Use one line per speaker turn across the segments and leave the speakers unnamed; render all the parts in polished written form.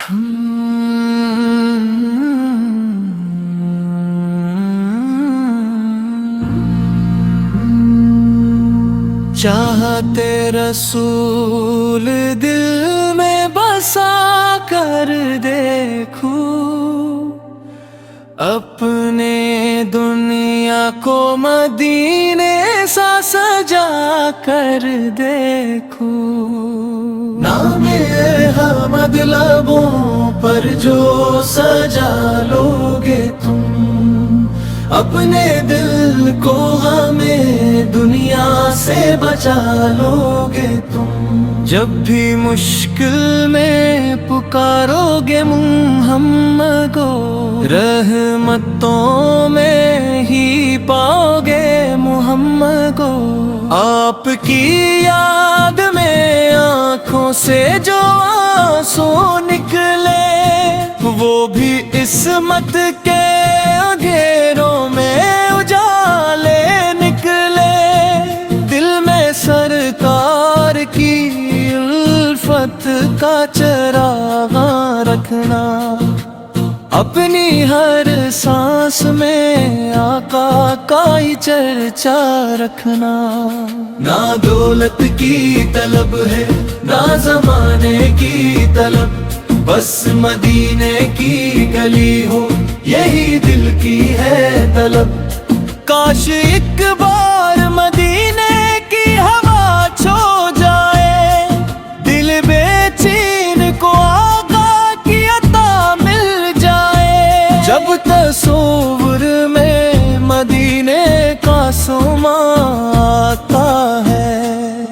چاہتے رسول دل میں بسا کر دیکھوں، اپنے دنیا کو مدینے سا سجا کر دیکھوں۔ نام احمد لبوں پر جو سجا لوگے تم، اپنے دل کو ہمیں دنیا سے بچا لوگے تم۔ جب بھی مشکل میں پکارو گے محمد کو، رحمتوں میں ہی پاؤ گے محمد کو۔ آپ کی یاد میں آنکھوں سے جو آنسو نکلے، وہ بھی عصمت کے اندھیروں میں اجالے نکلے۔ دل میں سرکار کی الفت کا چراغ رکھنا، اپنی ہر سانس میں آقا کا ہی چرچا رکھنا۔ نہ دولت کی طلب ہے نہ زمانے کی طلب، بس مدینے کی گلی ہو یہی دل کی ہے طلب۔ کاش ایک بار مدینے کی ہوا چھو جائے، دل بے چین کو آقا کی عطا مل جائے۔ جب تصور میں مدینے کا سما آتا ہے،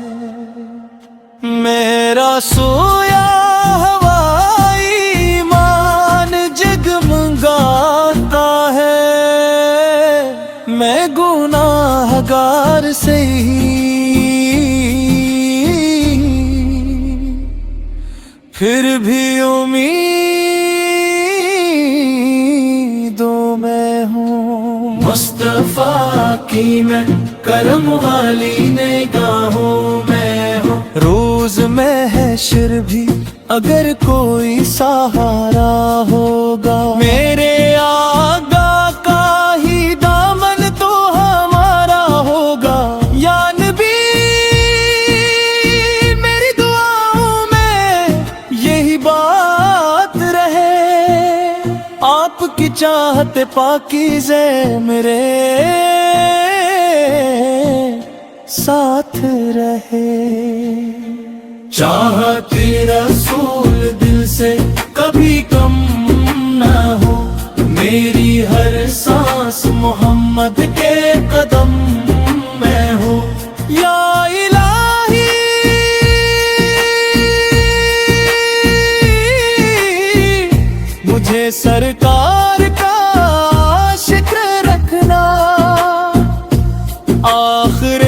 میرا سویا میں گناہگار سے ہی، پھر بھی امیدوں میں ہوں۔ مصطفیٰ کی میں کرم والی نگاہوں میں ہوں۔ روز محشر بھی اگر کوئی سہارا ہوگا، میرے آقا کا ہی دامن تو ہمارا ہوگا۔ یا نبی میری دعاؤں میں یہی بات رہے، آپ کی چاہت پاکیزے میرے ساتھ رہے۔ چاہتے رسول دل سے کبھی کم نہ ہو، میری ہر سانس محمد کے قدم میں ہو۔ یا الہی مجھے سرکار کا عاشق رکھنا، آخر